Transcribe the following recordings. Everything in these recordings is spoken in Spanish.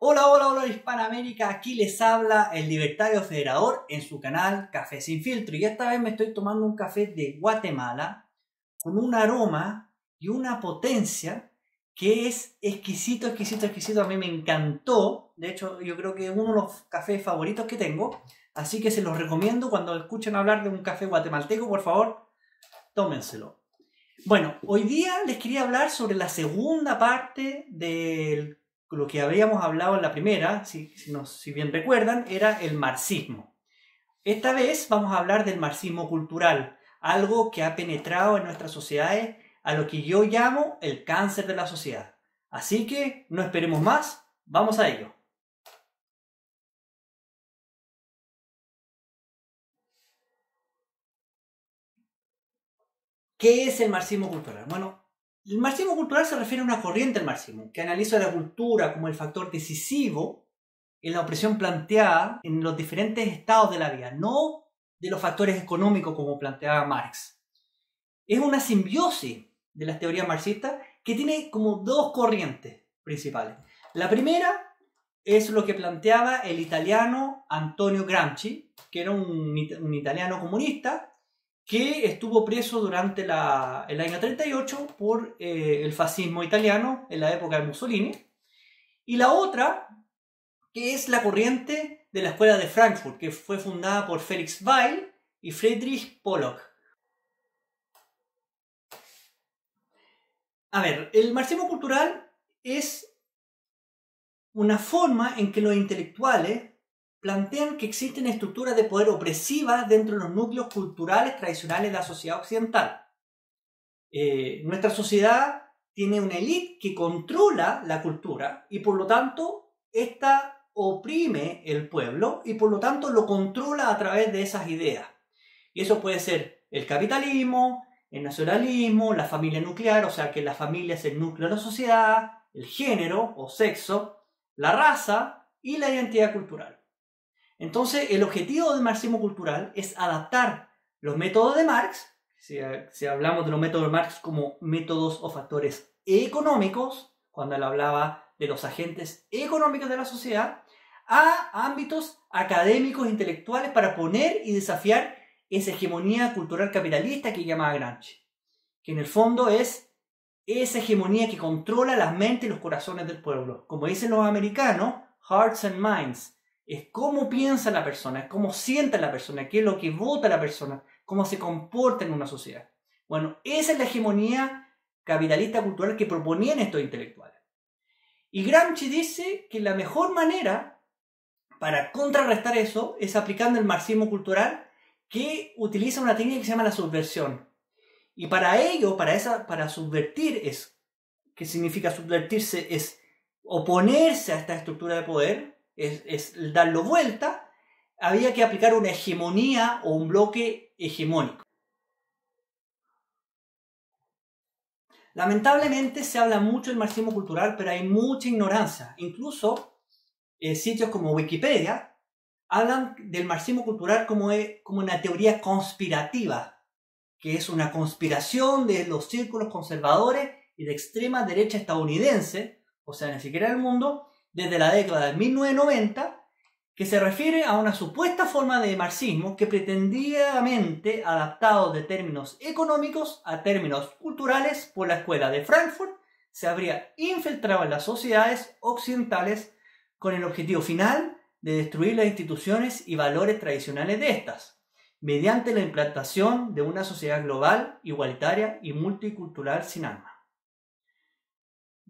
Hola, hola, hola Hispanoamérica, aquí les habla el Libertario Federador en su canal Café Sin Filtro y esta vez me estoy tomando un café de Guatemala con un aroma y una potencia que es exquisito, exquisito, exquisito. A mí me encantó, de hecho yo creo que es uno de los cafés favoritos que tengo, así que se los recomiendo. Cuando escuchen hablar de un café guatemalteco, por favor, tómenselo. Bueno, hoy día les quería hablar sobre la segunda parte de lo que habíamos hablado en la primera, si bien recuerdan, era el marxismo. Esta vez vamos a hablar del marxismo cultural, algo que ha penetrado en nuestras sociedades, a lo que yo llamo el cáncer de la sociedad. Así que no esperemos más, vamos a ello. ¿Qué es el marxismo cultural? Bueno, el marxismo cultural se refiere a una corriente del marxismo que analiza la cultura como el factor decisivo en la opresión planteada en los diferentes estados de la vida, no de los factores económicos como planteaba Marx. Es una simbiosis de las teorías marxistas que tiene como dos corrientes principales. La primera es lo que planteaba el italiano Antonio Gramsci, que era un italiano comunista que estuvo preso durante el año 38 por el fascismo italiano en la época de Mussolini. Y la otra, que es la corriente de la Escuela de Frankfurt, que fue fundada por Felix Weil y Friedrich Pollock. A ver, el marxismo cultural es una forma en que los intelectuales plantean que existen estructuras de poder opresivas dentro de los núcleos culturales tradicionales de la sociedad occidental. Nuestra sociedad tiene una élite que controla la cultura y por lo tanto esta oprime el pueblo y por lo tanto lo controla a través de esas ideas. Y eso puede ser el capitalismo, el nacionalismo, la familia nuclear, o sea que la familia es el núcleo de la sociedad, el género o sexo, la raza y la identidad cultural. Entonces, el objetivo del marxismo cultural es adaptar los métodos de Marx, si hablamos de los métodos de Marx como métodos o factores económicos, cuando él hablaba de los agentes económicos de la sociedad, a ámbitos académicos e intelectuales para poner y desafiar esa hegemonía cultural capitalista que llamaba Gramsci, que en el fondo es esa hegemonía que controla las mentes y los corazones del pueblo. Como dicen los americanos, hearts and minds. Es cómo piensa la persona, es cómo siente la persona, qué es lo que vota la persona, cómo se comporta en una sociedad. Bueno, esa es la hegemonía capitalista cultural que proponían estos intelectuales. Y Gramsci dice que la mejor manera para contrarrestar eso es aplicando el marxismo cultural, que utiliza una técnica que se llama la subversión. Y para ello, para subvertir, ¿qué significa subvertirse? Es oponerse a esta estructura de poder, es darlo vuelta. Había que aplicar una hegemonía o un bloque hegemónico. Lamentablemente se habla mucho del marxismo cultural, pero hay mucha ignorancia. Incluso sitios como Wikipedia hablan del marxismo cultural como una teoría conspirativa, que es una conspiración de los círculos conservadores y de extrema derecha estadounidense, o sea, ni siquiera del mundo, desde la década de 1990, que se refiere a una supuesta forma de marxismo que pretendidamente adaptado de términos económicos a términos culturales por la Escuela de Frankfurt, se habría infiltrado en las sociedades occidentales con el objetivo final de destruir las instituciones y valores tradicionales de estas, mediante la implantación de una sociedad global, igualitaria y multicultural sin alma.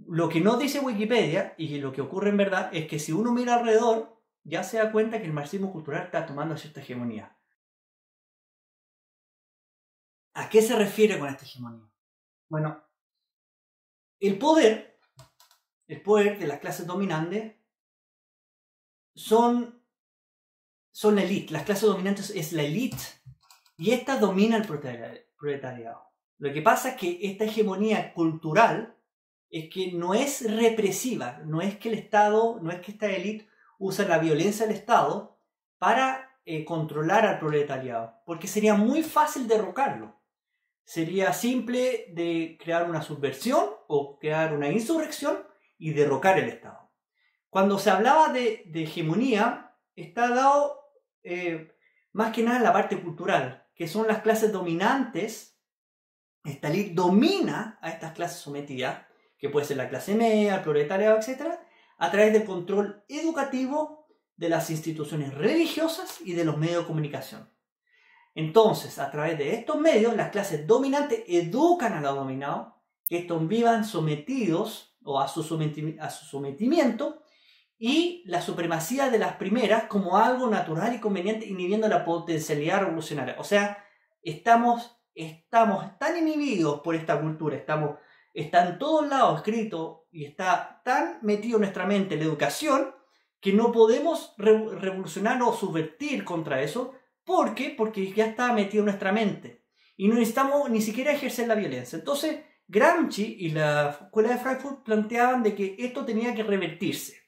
Lo que no dice Wikipedia, y lo que ocurre en verdad, es que si uno mira alrededor, ya se da cuenta que el marxismo cultural está tomando cierta hegemonía. ¿A qué se refiere con esta hegemonía? Bueno, el poder de las clases dominantes son la élite. Las clases dominantes es la élite y esta domina el proletariado. Lo que pasa es que esta hegemonía cultural es que no es represiva, no es que esta élite usa la violencia del Estado para controlar al proletariado, porque sería muy fácil derrocarlo. Sería simple de crear una subversión o crear una insurrección y derrocar el Estado. cuando se hablaba de hegemonía, está dado más que nada en la parte cultural, que son las clases dominantes. Esta élite domina a estas clases sometidas, que puede ser la clase media, el proletariado, etc., a través del control educativo de las instituciones religiosas y de los medios de comunicación. Entonces, a través de estos medios, las clases dominantes educan a los dominados, que estos vivan sometidos o a su sometimiento, y la supremacía de las primeras como algo natural y conveniente, inhibiendo la potencialidad revolucionaria. O sea, estamos tan inhibidos por esta cultura, está en todos lados escrito y está tan metido en nuestra mente la educación que no podemos revolucionar o subvertir contra eso. ¿Por qué? Porque ya está metido en nuestra mente y no necesitamos ni siquiera ejercer la violencia. Entonces, Gramsci y la Escuela de Frankfurt planteaban de que esto tenía que revertirse.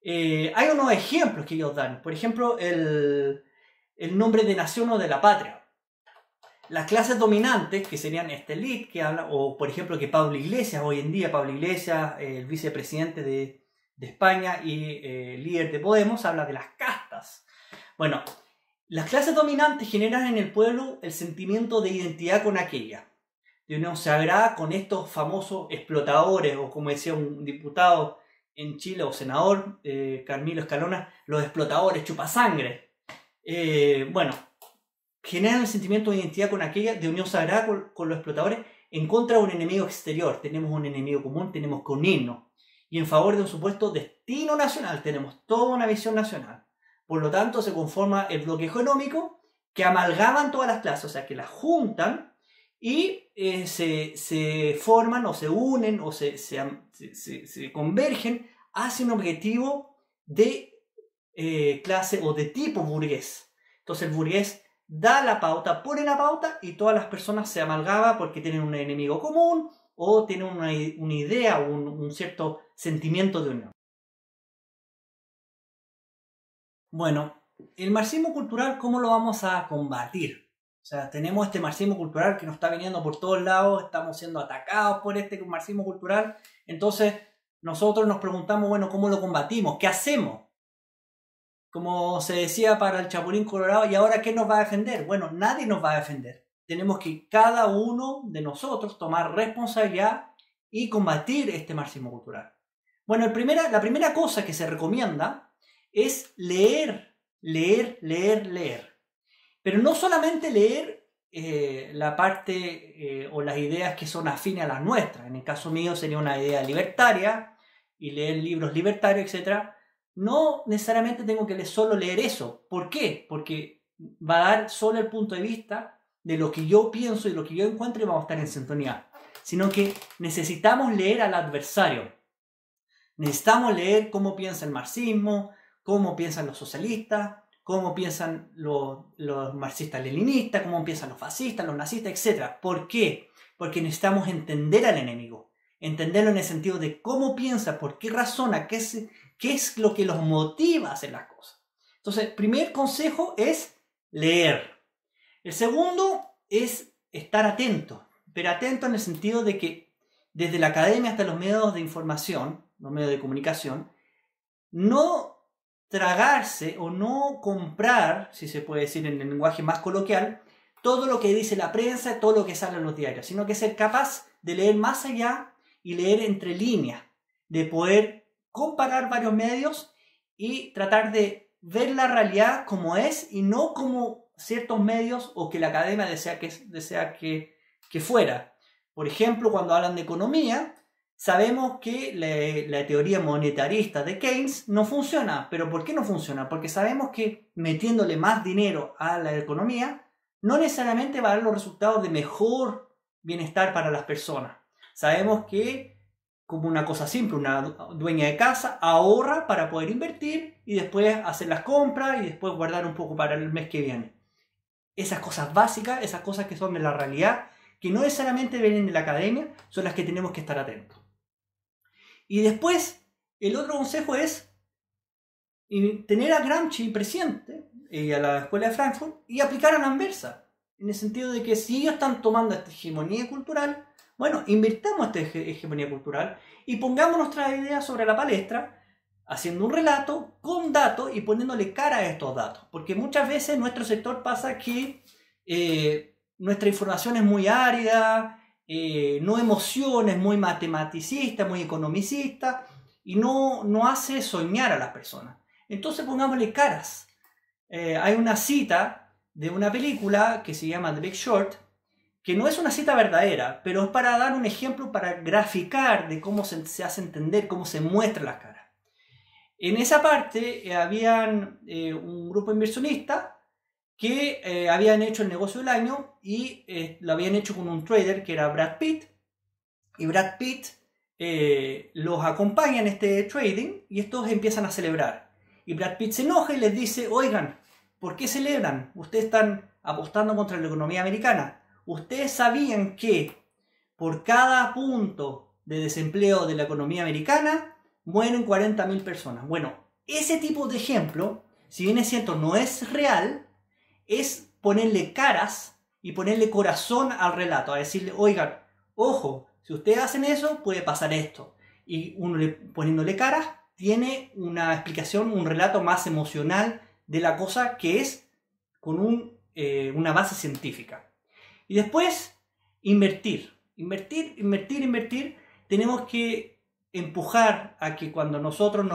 Hay unos ejemplos que ellos dan. Por ejemplo, el nombre de nación o de la patria. Las clases dominantes, que serían esta élite que habla, o por ejemplo que Pablo Iglesias, hoy en día Pablo Iglesias, el vicepresidente de España y líder de Podemos, habla de las castas. Bueno, las clases dominantes generan en el pueblo el sentimiento de identidad con aquella, de unión sagrada con estos famosos explotadores, o como decía un diputado en Chile o senador, Carmelo Escalona, los explotadores, chupasangre. Bueno, generan el sentimiento de identidad con aquella, de unión sagrada con los explotadores, en contra de un enemigo exterior. Tenemos un enemigo común, tenemos que unirnos. Y en favor de un supuesto destino nacional, tenemos toda una visión nacional. Por lo tanto, se conforma el bloque económico que amalgaman todas las clases, o sea, que las juntan y se forman o se unen o se convergen hacia un objetivo de clase o de tipo burgués. Entonces el burgués da la pauta, pone la pauta y todas las personas se amalgaman porque tienen un enemigo común o tienen una idea o un cierto sentimiento de unión. Bueno, el marxismo cultural, ¿cómo lo vamos a combatir? O sea, tenemos este marxismo cultural que nos está viniendo por todos lados, estamos siendo atacados por este marxismo cultural. Entonces, nosotros nos preguntamos, bueno, ¿cómo lo combatimos? ¿Qué hacemos? Como se decía para el Chapulín Colorado, ¿y ahora qué nos va a defender? Bueno, nadie nos va a defender. Tenemos que cada uno de nosotros tomar responsabilidad y combatir este marxismo cultural. Bueno, la primera cosa que se recomienda es leer. Pero no solamente leer la parte o las ideas que son afines a las nuestras. En el caso mío sería una idea libertaria y leer libros libertarios, etc. No necesariamente tengo que solo leer eso. ¿Por qué? Porque va a dar solo el punto de vista de lo que yo pienso y lo que yo encuentro y vamos a estar en sintonía. Sino que necesitamos leer al adversario. Necesitamos leer cómo piensa el marxismo, cómo piensan los socialistas, cómo piensan los marxistas-leninistas, cómo piensan los fascistas, los nazistas, etc. ¿Por qué? Porque necesitamos entender al enemigo. Entenderlo en el sentido de cómo piensa, por qué razona, qué es lo que los motiva a hacer las cosas. Entonces, el primer consejo es leer. El segundo es estar atento, pero atento en el sentido de que desde la academia hasta los medios de información, los medios de comunicación, no tragarse o no comprar, si se puede decir en el lenguaje más coloquial, todo lo que dice la prensa, todo lo que sale en los diarios, sino que ser capaz de leer más allá y leer entre líneas, de poder comparar varios medios y tratar de ver la realidad como es y no como ciertos medios o que la academia desea que fuera. Por ejemplo, cuando hablan de economía, sabemos que la teoría monetarista de Keynes no funciona. ¿Pero por qué no funciona? Porque sabemos que metiéndole más dinero a la economía no necesariamente va a dar los resultados de mejor bienestar para las personas. Sabemos que, como una cosa simple, una dueña de casa ahorra para poder invertir y después hacer las compras y después guardar un poco para el mes que viene. Esas cosas básicas, esas cosas que son de la realidad, que no necesariamente vienen de la academia, son las que tenemos que estar atentos. Y después, el otro consejo es tener a Gramsci presente y a la Escuela de Frankfurt y aplicar a la inversa. En el sentido de que si ellos están tomando esta hegemonía cultural, bueno, invirtamos esta hegemonía cultural y pongamos nuestras ideas sobre la palestra, haciendo un relato con datos y poniéndole cara a estos datos. Porque muchas veces en nuestro sector pasa que nuestra información es muy árida, no emociones, muy matematicista, muy economicista, y no hace soñar a las personas. Entonces pongámosle caras. Hay una cita de una película que se llama The Big Short, que no es una cita verdadera, pero es para dar un ejemplo, para graficar de cómo se hace entender, cómo se muestra las caras. En esa parte habían un grupo inversionista que habían hecho el negocio del año y lo habían hecho con un trader que era Brad Pitt. Y Brad Pitt los acompaña en este trading y estos empiezan a celebrar. Y Brad Pitt se enoja y les dice, oigan, ¿por qué celebran? Ustedes están apostando contra la economía americana. Ustedes sabían que por cada punto de desempleo de la economía americana mueren 40.000 personas. Bueno, ese tipo de ejemplo, si bien es cierto no es real, es ponerle caras y ponerle corazón al relato, a decirle, oigan, ojo, si ustedes hacen eso, puede pasar esto. Y uno poniéndole caras, tiene una explicación, un relato más emocional de la cosa que es con una base científica. Y después, invertir. Tenemos que empujar a que cuando nosotros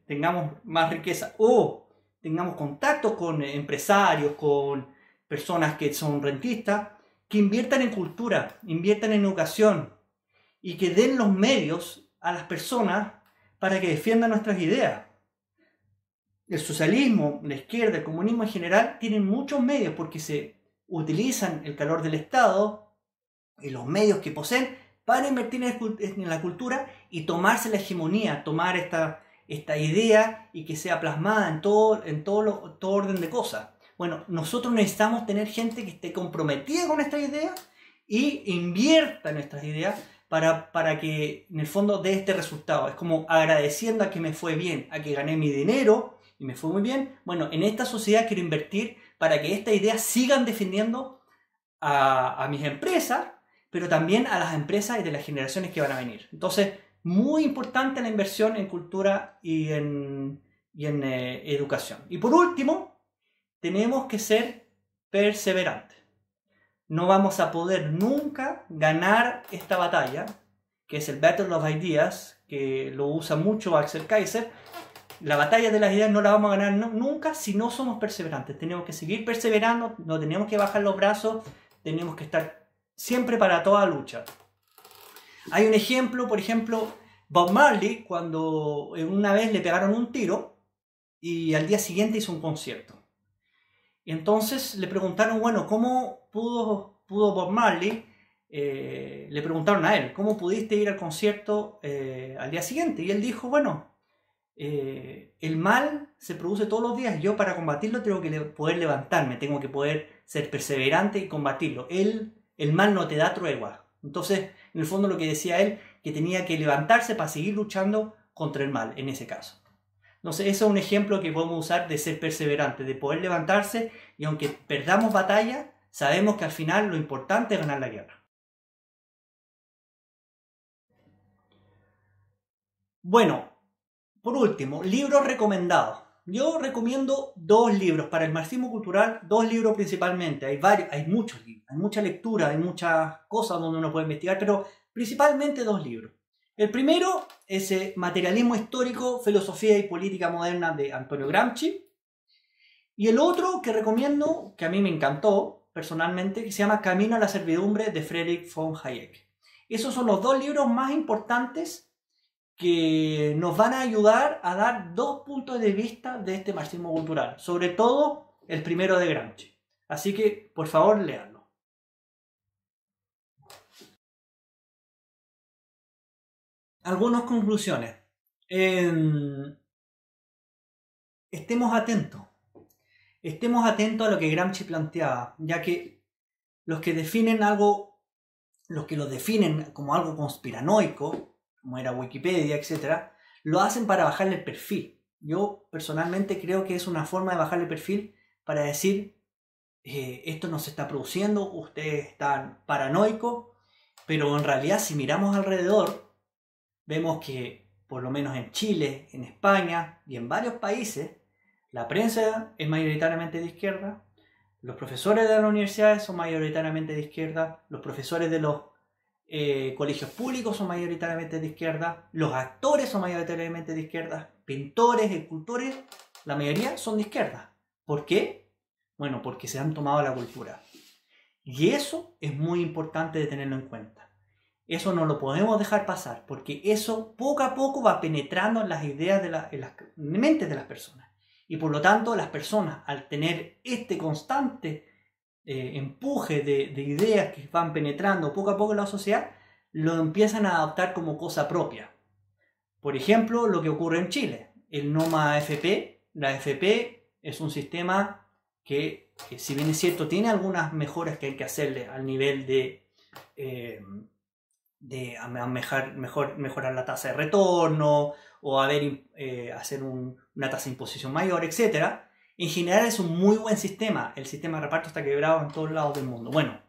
tengamos más riqueza o tengamos contacto con empresarios, con personas que son rentistas, que inviertan en cultura, inviertan en educación y que den los medios a las personas para que defiendan nuestras ideas. El socialismo, la izquierda, el comunismo en general tienen muchos medios porque se utilizan el calor del Estado y los medios que poseen para invertir en la cultura y tomarse la hegemonía, tomar esta idea y que sea plasmada en todo orden de cosas. Bueno, nosotros necesitamos tener gente que esté comprometida con esta idea y invierta en nuestras ideas para que en el fondo dé este resultado. Es como agradeciendo a que me fue bien, a que gané mi dinero y me fue muy bien. Bueno, en esta sociedad quiero invertir para que estas ideas sigan defendiendo a mis empresas, pero también a las empresas y de las generaciones que van a venir. Entonces, muy importante la inversión en cultura y en educación. Y por último, tenemos que ser perseverantes. No vamos a poder nunca ganar esta batalla, que es el Battle of Ideas, que lo usa mucho Axel Kaiser. La batalla de las ideas no la vamos a ganar nunca si no somos perseverantes. Tenemos que seguir perseverando, no tenemos que bajar los brazos, tenemos que estar siempre para toda lucha. Hay un ejemplo, por ejemplo, Bob Marley, cuando una vez le pegaron un tiro y al día siguiente hizo un concierto. Y entonces le preguntaron, bueno, ¿cómo pudo Bob Marley? Le preguntaron a él, ¿cómo pudiste ir al concierto al día siguiente? Y él dijo, bueno, el mal se produce todos los días. Yo para combatirlo tengo que poder levantarme, tengo que poder ser perseverante y combatirlo. El mal no te da tregua. Entonces, en el fondo lo que decía él, que tenía que levantarse para seguir luchando contra el mal, en ese caso. Entonces, eso es un ejemplo que podemos usar de ser perseverante, de poder levantarse y aunque perdamos batalla, sabemos que al final lo importante es ganar la guerra. Bueno, por último, libros recomendados. Yo recomiendo 2 libros para el marxismo cultural, 2 libros principalmente. Hay muchos libros, hay mucha lectura, hay muchas cosas donde uno puede investigar, pero principalmente 2 libros. El primero es Materialismo histórico, filosofía y política moderna de Antonio Gramsci. Y el otro que recomiendo, que a mí me encantó personalmente, que se llama Camino a la servidumbre de Friedrich von Hayek. Esos son los 2 libros más importantes que nos van a ayudar a dar 2 puntos de vista de este marxismo cultural, sobre todo el primero de Gramsci. Así que, por favor, léanlo. Algunas conclusiones. Estemos atentos. Estemos atentos a lo que Gramsci planteaba, ya que los que lo definen como algo conspiranoico, como era Wikipedia, etc., lo hacen para bajarle el perfil. Yo personalmente creo que es una forma de bajarle el perfil para decir esto no se está produciendo, ustedes están paranoicos, pero en realidad si miramos alrededor, vemos que por lo menos en Chile, en España y en varios países, la prensa es mayoritariamente de izquierda, los profesores de las universidades son mayoritariamente de izquierda, los profesores de los colegios públicos son mayoritariamente de izquierda, los actores son mayoritariamente de izquierda, pintores, escultores, la mayoría son de izquierda. ¿Por qué? Bueno, porque se han tomado la cultura. Y eso es muy importante de tenerlo en cuenta. Eso no lo podemos dejar pasar, porque eso poco a poco va penetrando en las ideas en las mentes de las personas. Y por lo tanto, las personas, al tener este constante empuje de ideas que van penetrando poco a poco en la sociedad, lo empiezan a adoptar como cosa propia. Por ejemplo, lo que ocurre en Chile, el NOMA AFP. La AFP es un sistema que si bien es cierto, tiene algunas mejoras que hay que hacerle al nivel de mejorar la tasa de retorno o hacer una tasa de imposición mayor, etc. En general es un muy buen sistema. El sistema de reparto está quebrado en todos lados del mundo. Bueno,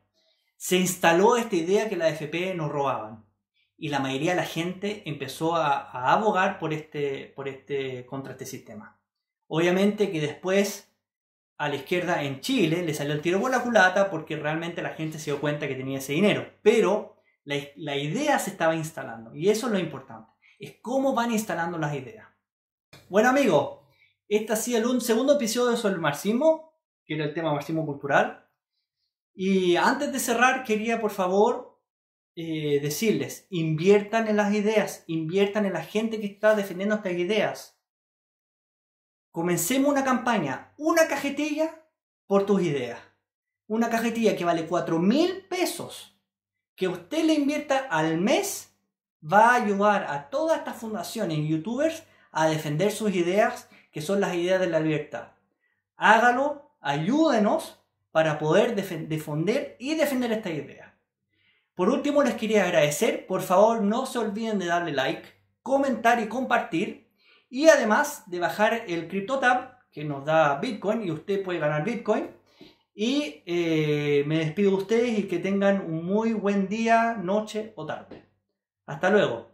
se instaló esta idea que la AFP nos robaban. Y la mayoría de la gente empezó a abogar contra este sistema. Obviamente que después a la izquierda en Chile le salió el tiro por la culata porque realmente la gente se dio cuenta que tenía ese dinero. Pero la idea se estaba instalando. Y eso es lo importante. Es cómo van instalando las ideas. Bueno amigos, este ha sido el segundo episodio sobre el marxismo, que era el tema marxismo cultural. Y antes de cerrar quería por favor decirles, inviertan en las ideas, inviertan en la gente que está defendiendo estas ideas. Comencemos una campaña, una cajetilla por tus ideas. Una cajetilla que vale 4.000 pesos, que usted le invierta al mes, va a ayudar a todas estas fundaciones y youtubers a defender sus ideas, que son las ideas de la libertad. Hágalo, ayúdenos para poder difundir y defender estas ideas. Por último, les quería agradecer. Por favor, no se olviden de darle like, comentar y compartir. Y además de bajar el CryptoTab, que nos da Bitcoin, y usted puede ganar Bitcoin. Y me despido de ustedes y que tengan un muy buen día, noche o tarde. Hasta luego.